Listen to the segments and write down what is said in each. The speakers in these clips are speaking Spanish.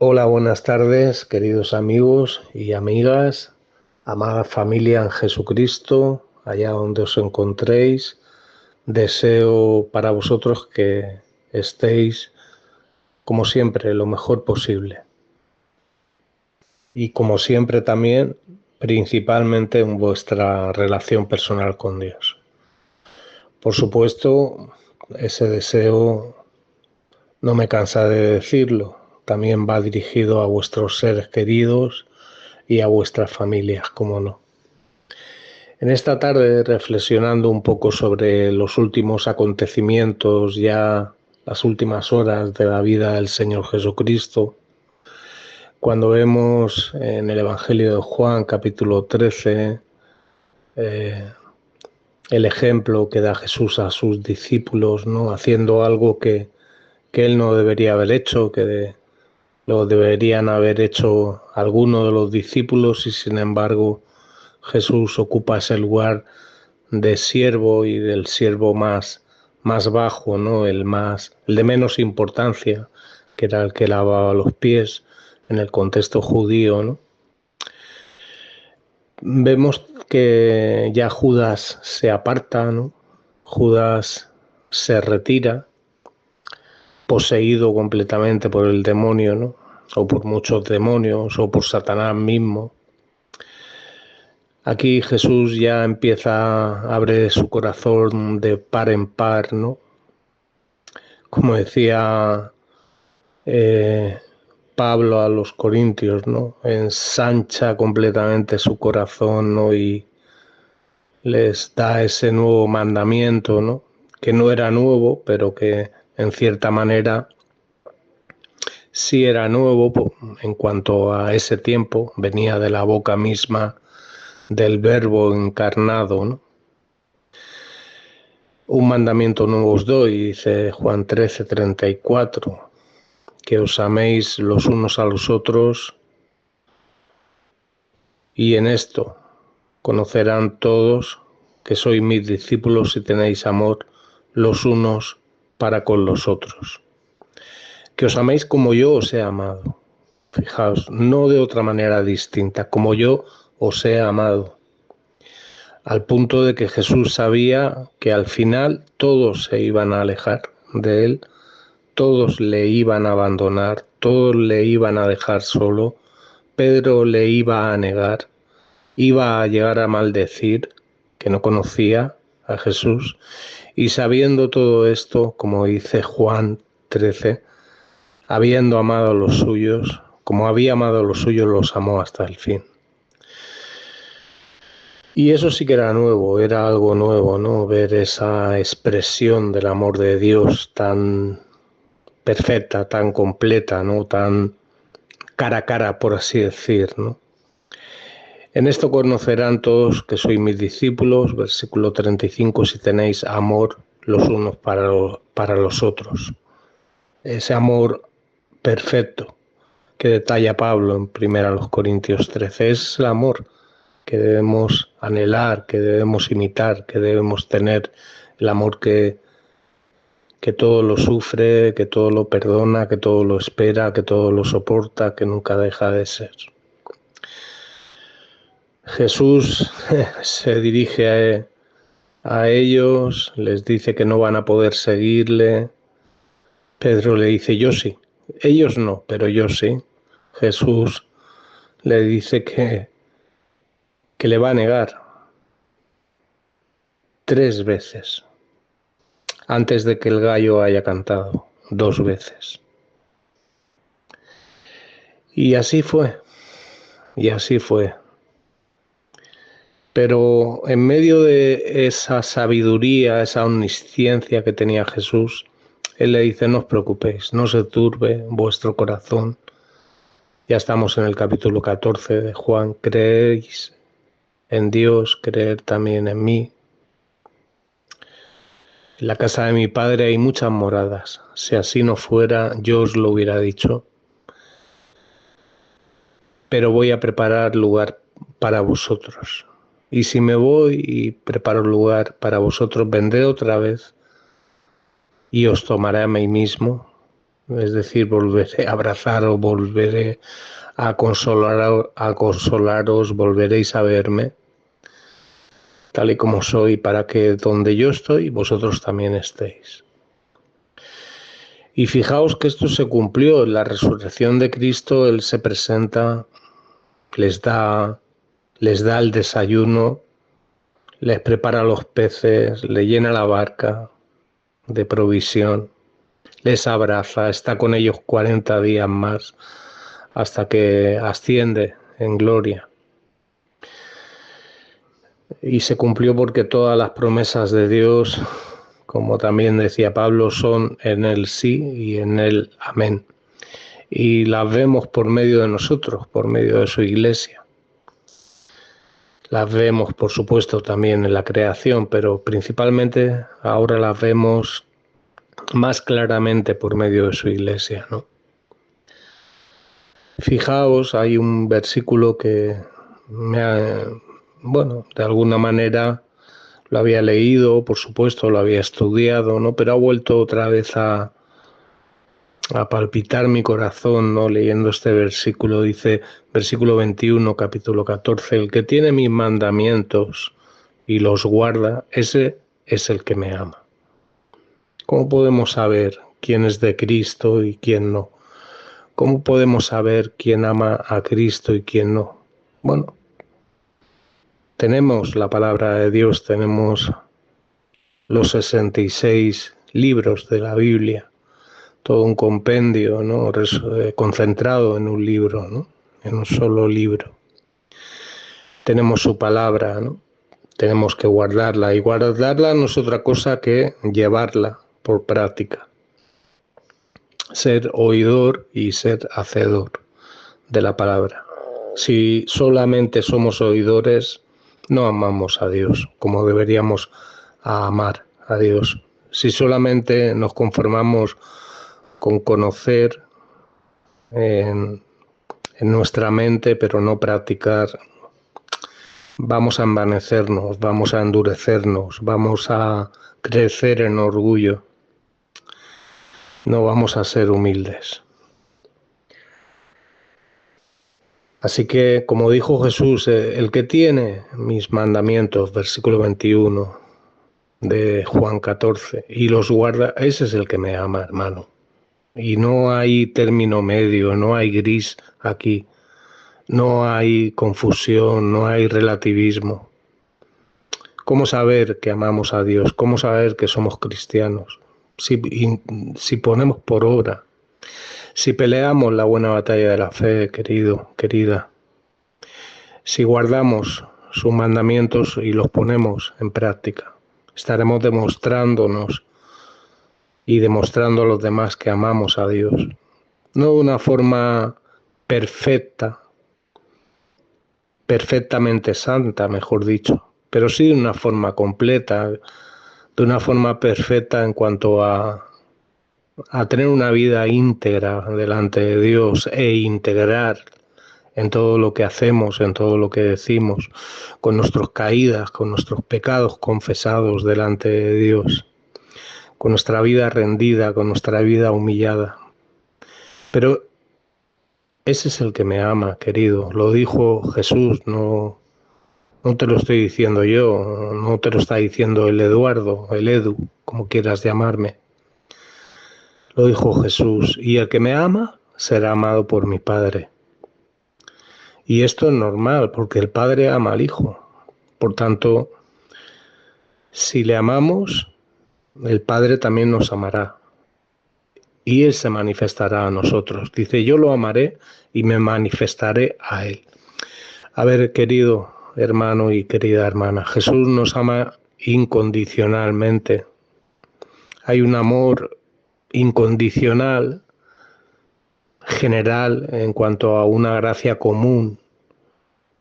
Hola, buenas tardes, queridos amigos y amigas, amada familia en Jesucristo, allá donde os encontréis. Deseo para vosotros que estéis, como siempre, lo mejor posible. Y como siempre también, principalmente en vuestra relación personal con Dios. Por supuesto, ese deseo no me cansa de decirlo. También va dirigido a vuestros seres queridos y a vuestras familias, como no. En esta tarde, reflexionando un poco sobre los últimos acontecimientos, ya las últimas horas de la vida del Señor Jesucristo, cuando vemos en el Evangelio de Juan, capítulo 13, el ejemplo que da Jesús a sus discípulos, ¿no? Haciendo algo que él no debería haber hecho, lo deberían haber hecho algunos de los discípulos, y sin embargo Jesús ocupa ese lugar de siervo y del siervo más bajo, ¿no? El de menos importancia, que era el que lavaba los pies en el contexto judío, ¿no? Vemos que ya Judas se aparta, ¿no? Judas se retira, poseído completamente por el demonio, ¿no? O por muchos demonios, o por Satanás mismo. Aquí Jesús ya abre su corazón de par en par, ¿no? Como decía Pablo a los Corintios, ¿no? Ensancha completamente su corazón, ¿no? Y les da ese nuevo mandamiento, ¿no? Que no era nuevo, pero que en cierta manera sí era nuevo en cuanto a ese tiempo, venía de la boca misma del Verbo encarnado, ¿no? Un mandamiento nuevo os doy, dice Juan 13:34, que os améis los unos a los otros, y en esto conocerán todos que sois mis discípulos si tenéis amor los unos para con los otros. Que os améis como yo os he amado. Fijaos, no de otra manera distinta, como yo os he amado. Al punto de que Jesús sabía que al final todos se iban a alejar de él, todos le iban a abandonar, todos le iban a dejar solo, Pedro le iba a negar, iba a llegar a maldecir, que no conocía a Jesús, y sabiendo todo esto, como dice Juan 13, habiendo amado a los suyos, como había amado a los suyos, los amó hasta el fin. Y eso sí que era nuevo, era algo nuevo, ¿no? Ver esa expresión del amor de Dios tan perfecta, tan completa, ¿no? Tan cara a cara, por así decir, ¿no? En esto conocerán todos que sois mis discípulos, versículo 35, si tenéis amor los unos para los otros. Ese amor perfecto que detalla Pablo en 1 Corintios 13, es el amor que debemos anhelar, que debemos imitar, que debemos tener, el amor que todo lo sufre, que todo lo perdona, que todo lo espera, que todo lo soporta, que nunca deja de ser. Jesús se dirige a ellos, les dice que no van a poder seguirle. Pedro le dice, yo sí. Ellos no, pero yo sí. Jesús le dice que le va a negar 3 veces antes de que el gallo haya cantado 2 veces. Y así fue, y así fue. Pero en medio de esa sabiduría, esa omnisciencia que tenía Jesús, Él le dice, no os preocupéis, no se turbe vuestro corazón. Ya estamos en el capítulo 14 de Juan, creéis en Dios, creer también en mí. En la casa de mi Padre hay muchas moradas. Si así no fuera, yo os lo hubiera dicho. Pero voy a preparar lugar para vosotros. Y si me voy y preparo lugar para vosotros, vendré otra vez y os tomaré a mí mismo, es decir, volveré a abrazaros, volveré a consolaros, volveréis a verme, tal y como soy, para que donde yo estoy, vosotros también estéis. Y fijaos que esto se cumplió en la resurrección de Cristo. Él se presenta, les da el desayuno, les prepara los peces, le llena la barca de provisión, les abraza, está con ellos 40 días más hasta que asciende en gloria. Y se cumplió porque todas las promesas de Dios, como también decía Pablo, son en el sí y en el amén. Y las vemos por medio de nosotros, por medio de su iglesia. Las vemos, por supuesto, también en la creación, pero principalmente ahora las vemos más claramente por medio de su iglesia, ¿no? Fijaos, hay un versículo que de alguna manera lo había leído, por supuesto, lo había estudiado, ¿no? Pero ha vuelto otra vez a palpitar mi corazón, ¿no? Leyendo este versículo. Dice, versículo 21, capítulo 14, el que tiene mis mandamientos y los guarda, ese es el que me ama. ¿Cómo podemos saber quién es de Cristo y quién no? ¿Cómo podemos saber quién ama a Cristo y quién no? Bueno, tenemos la palabra de Dios, tenemos los 66 libros de la Biblia, todo un compendio, ¿no? Concentrado en un libro, ¿no? En un solo libro. Tenemos su palabra, ¿no? Tenemos que guardarla, y guardarla no es otra cosa que llevarla por práctica. Ser oidor y ser hacedor de la palabra. Si solamente somos oidores, no amamos a Dios como deberíamos amar a Dios. Si solamente nos conformamos con conocer en nuestra mente, pero no practicar, vamos a envanecernos, vamos a endurecernos, vamos a crecer en orgullo, no vamos a ser humildes. Así que, como dijo Jesús, el que tiene mis mandamientos, versículo 21 de Juan 14, y los guarda, ese es el que me ama, hermano. Y no hay término medio, no hay gris aquí, no hay confusión, no hay relativismo. ¿Cómo saber que amamos a Dios? ¿Cómo saber que somos cristianos? Si ponemos por obra, si peleamos la buena batalla de la fe, querido, querida, si guardamos sus mandamientos y los ponemos en práctica, estaremos demostrándonos y demostrando a los demás que amamos a Dios. No de una forma perfecta, perfectamente santa, mejor dicho, pero sí de una forma completa, de una forma perfecta en cuanto a tener una vida íntegra delante de Dios e integrar en todo lo que hacemos, en todo lo que decimos, con nuestras caídas, con nuestros pecados confesados delante de Dios, con nuestra vida rendida, con nuestra vida humillada. Pero ese es el que me ama, querido. Lo dijo Jesús, no te lo estoy diciendo yo, no te lo está diciendo el Eduardo, el Edu, como quieras llamarme. Lo dijo Jesús, y el que me ama será amado por mi Padre. Y esto es normal, porque el Padre ama al Hijo. Por tanto, si le amamos, el Padre también nos amará. Y Él se manifestará a nosotros. Dice, yo lo amaré y me manifestaré a Él. A ver, querido hermano y querida hermana, Jesús nos ama incondicionalmente. Hay un amor incondicional, general, en cuanto a una gracia común,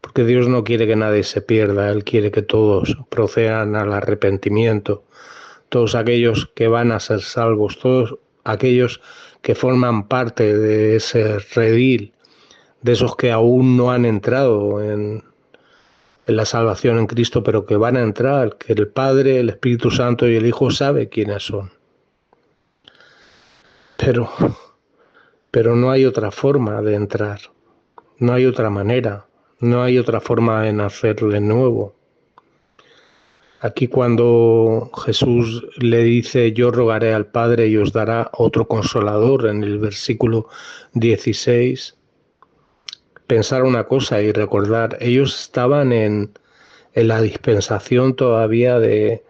porque Dios no quiere que nadie se pierda, Él quiere que todos procedan al arrepentimiento, todos aquellos que van a ser salvos, todos aquellos que forman parte de ese redil, de esos que aún no han entrado en la salvación en Cristo, pero que van a entrar, que el Padre, el Espíritu Santo y el Hijo saben quiénes son. Pero pero no hay otra forma de entrar, no hay otra manera, no hay otra forma de nacer de nuevo. Aquí cuando Jesús le dice, yo rogaré al Padre y os dará otro consolador, en el versículo 16, pensar una cosa y recordar, ellos estaban en la dispensación todavía de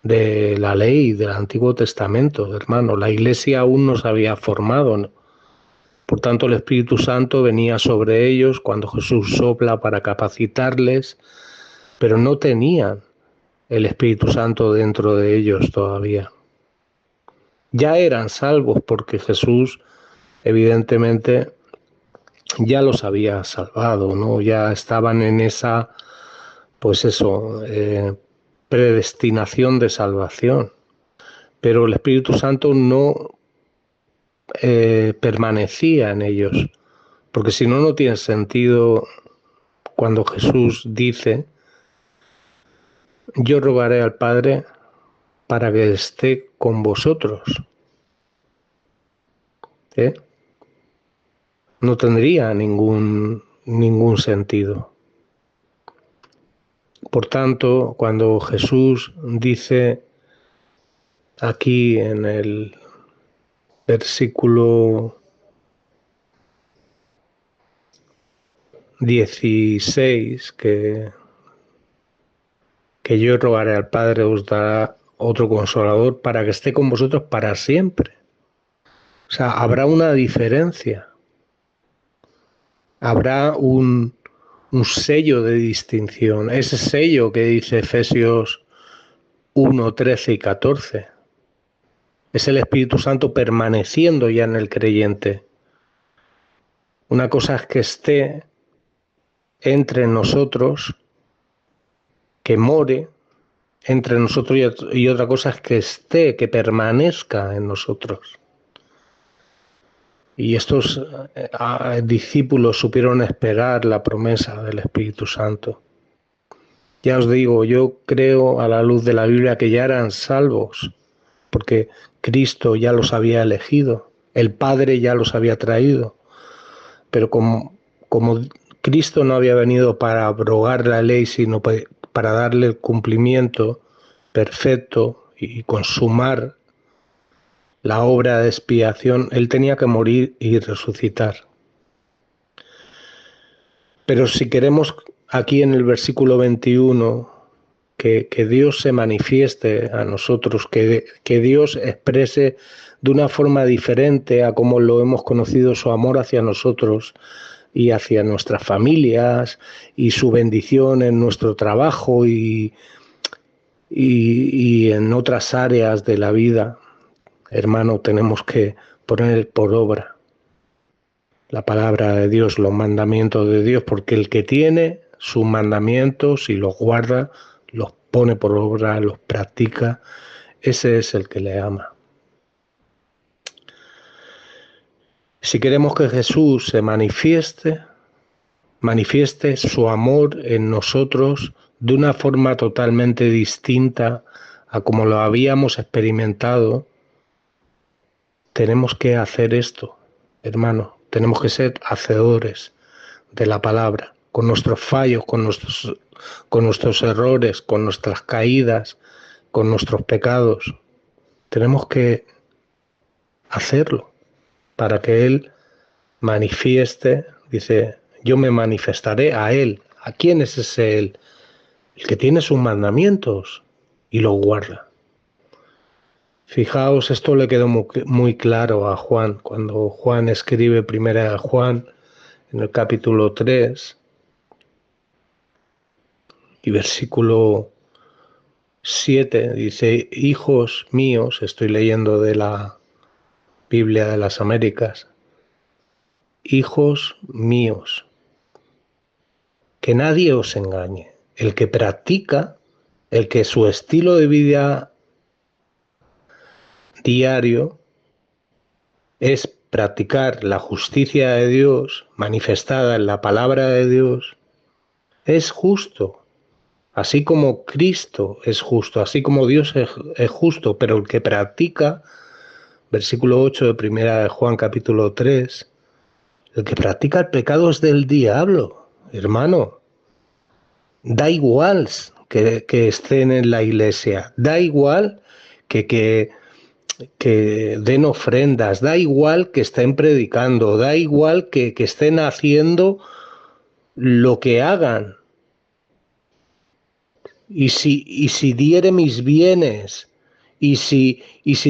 la ley del Antiguo Testamento, hermano. La Iglesia aún no se había formado, ¿no? Por tanto, el Espíritu Santo venía sobre ellos cuando Jesús sopla para capacitarles, pero no tenían el Espíritu Santo dentro de ellos todavía. Ya eran salvos porque Jesús, evidentemente, ya los había salvado, ¿no? Ya estaban en esa, pues eso, predestinación de salvación. Pero el Espíritu Santo no permanecía en ellos, porque si no, no tiene sentido cuando Jesús dice, yo rogaré al Padre para que esté con vosotros. No tendría ningún sentido. Por tanto, cuando Jesús dice aquí en el versículo 16 que yo rogaré al Padre, os dará otro consolador para que esté con vosotros para siempre. O sea, habrá una diferencia. Habrá un sello de distinción. Ese sello que dice Efesios 1, 13 y 14. Es el Espíritu Santo permaneciendo ya en el creyente. Una cosa es que esté entre nosotros, que more entre nosotros, y otra cosa es que esté, que permanezca en nosotros. Y estos discípulos supieron esperar la promesa del Espíritu Santo. Ya os digo, yo creo a la luz de la Biblia que ya eran salvos, porque Cristo ya los había elegido, el Padre ya los había traído, pero como Cristo no había venido para abrogar la ley, sino para darle el cumplimiento perfecto y consumar la obra de expiación, Él tenía que morir y resucitar. Pero si queremos aquí en el versículo 21 que Dios se manifieste a nosotros, que Dios exprese de una forma diferente a como lo hemos conocido su amor hacia nosotros y hacia nuestras familias y su bendición en nuestro trabajo y en otras áreas de la vida, hermano, tenemos que poner por obra la palabra de Dios, los mandamientos de Dios, porque el que tiene sus mandamientos y los guarda, los pone por obra, los practica, ese es el que le ama. Si queremos que Jesús se manifieste su amor en nosotros de una forma totalmente distinta a como lo habíamos experimentado, tenemos que hacer esto, hermano. Tenemos que ser hacedores de la palabra, con nuestros fallos, con nuestros errores, con nuestras caídas, con nuestros pecados. Tenemos que hacerlo para que Él manifieste, dice, yo me manifestaré a Él. ¿A quién es ese Él? El que tiene sus mandamientos y los guarda. Fijaos, esto le quedó muy claro a Juan, cuando Juan escribe primera a Juan, en el capítulo 3 y versículo 7, dice, hijos míos, estoy leyendo de la Biblia de las Américas, hijos míos, que nadie os engañe, el que practica, el que su estilo de vida diario es practicar la justicia de Dios manifestada en la palabra de Dios, es justo, así como Cristo es justo, así como Dios es justo, pero el que practica versículo 8 de primera de Juan capítulo 3, el que practica el pecado es del diablo, hermano. Da igual que estén en la iglesia, da igual que den ofrendas, da igual que estén predicando, da igual que estén haciendo lo que hagan. Y si diere mis bienes, y si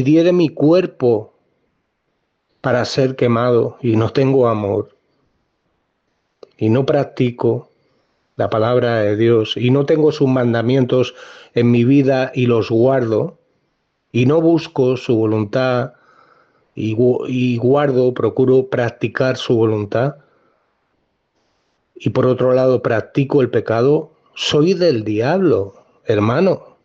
diere mi cuerpo para ser quemado, y no tengo amor, y no practico la palabra de Dios, y no tengo sus mandamientos en mi vida y los guardo, y no busco su voluntad, y guardo, procuro practicar su voluntad, y por otro lado practico el pecado, soy del diablo, hermano.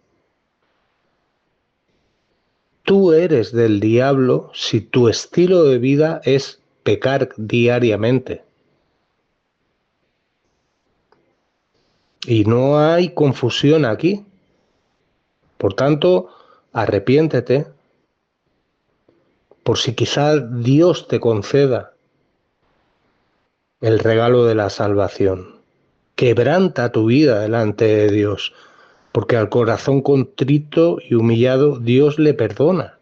Tú eres del diablo si tu estilo de vida es pecar diariamente. Y no hay confusión aquí. Por tanto, arrepiéntete por si quizá Dios te conceda el regalo de la salvación. Quebranta tu vida delante de Dios, porque al corazón contrito y humillado Dios le perdona.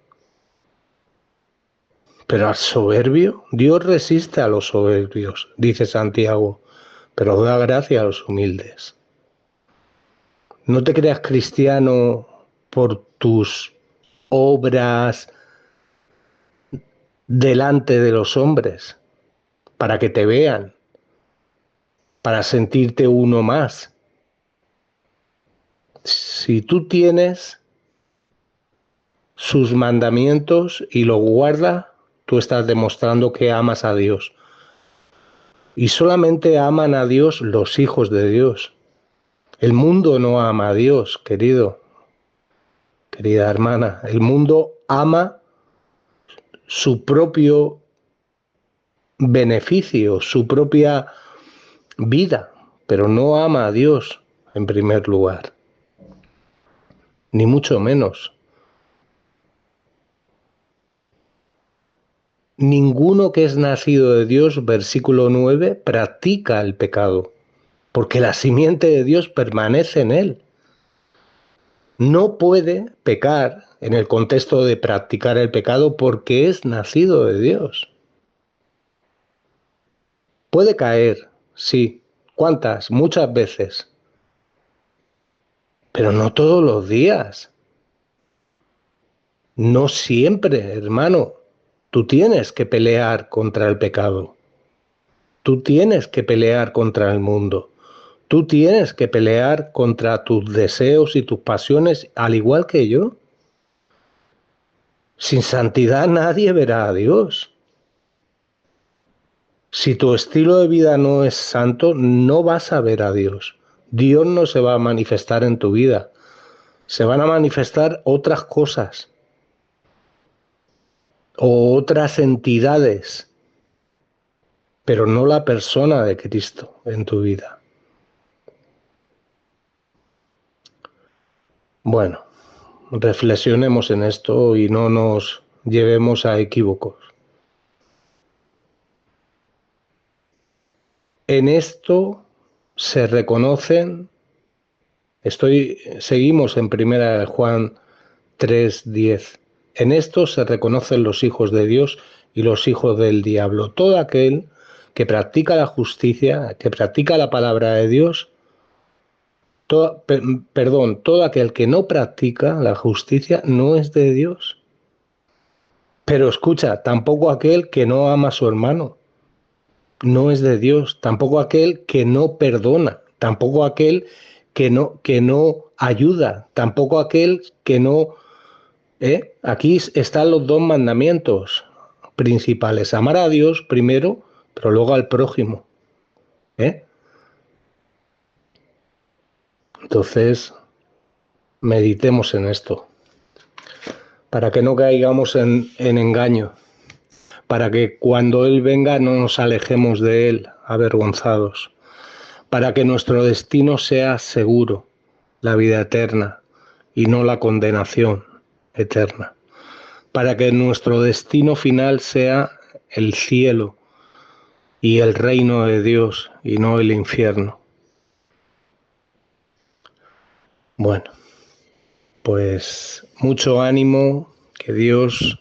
Pero al soberbio, Dios resiste a los soberbios, dice Santiago, pero da gracia a los humildes. No te creas cristiano por tus obras delante de los hombres, para que te vean, para sentirte uno más. Si tú tienes sus mandamientos y los guardas, tú estás demostrando que amas a Dios. Y solamente aman a Dios los hijos de Dios. El mundo no ama a Dios, querida hermana. El mundo ama su propio beneficio, su propia vida, pero no ama a Dios en primer lugar, ni mucho menos. Ninguno que es nacido de Dios, versículo 9, practica el pecado, porque la simiente de Dios permanece en él. No puede pecar en el contexto de practicar el pecado porque es nacido de Dios. Puede caer, sí. ¿Cuántas? Muchas veces. Pero no todos los días. No siempre, hermano. Tú tienes que pelear contra el pecado. Tú tienes que pelear contra el mundo. Tú tienes que pelear contra tus deseos y tus pasiones, al igual que yo. Sin santidad nadie verá a Dios. Si tu estilo de vida no es santo, no vas a ver a Dios. Dios no se va a manifestar en tu vida. Se van a manifestar otras cosas o otras entidades, pero no la persona de Cristo en tu vida. Bueno, reflexionemos en esto y no nos llevemos a equívocos. En esto se reconocen, seguimos en 1 Juan 3:10. En esto se reconocen los hijos de Dios y los hijos del diablo. Todo aquel que practica la justicia, que practica la palabra de Dios, todo aquel que no practica la justicia no es de Dios. Pero escucha, tampoco aquel que no ama a su hermano no es de Dios. Tampoco aquel que no perdona. Tampoco aquel que no ayuda. Tampoco aquel que no... Aquí están los dos mandamientos principales. Amar a Dios primero, pero luego al prójimo. Entonces, meditemos en esto, para que no caigamos en engaño, para que cuando Él venga no nos alejemos de Él avergonzados, para que nuestro destino sea seguro, la vida eterna, y no la condenación eterna. para que nuestro destino final sea el cielo y el reino de Dios y no el infierno. Bueno, pues mucho ánimo, que Dios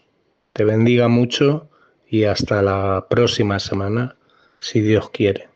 te bendiga mucho y hasta la próxima semana, si Dios quiere.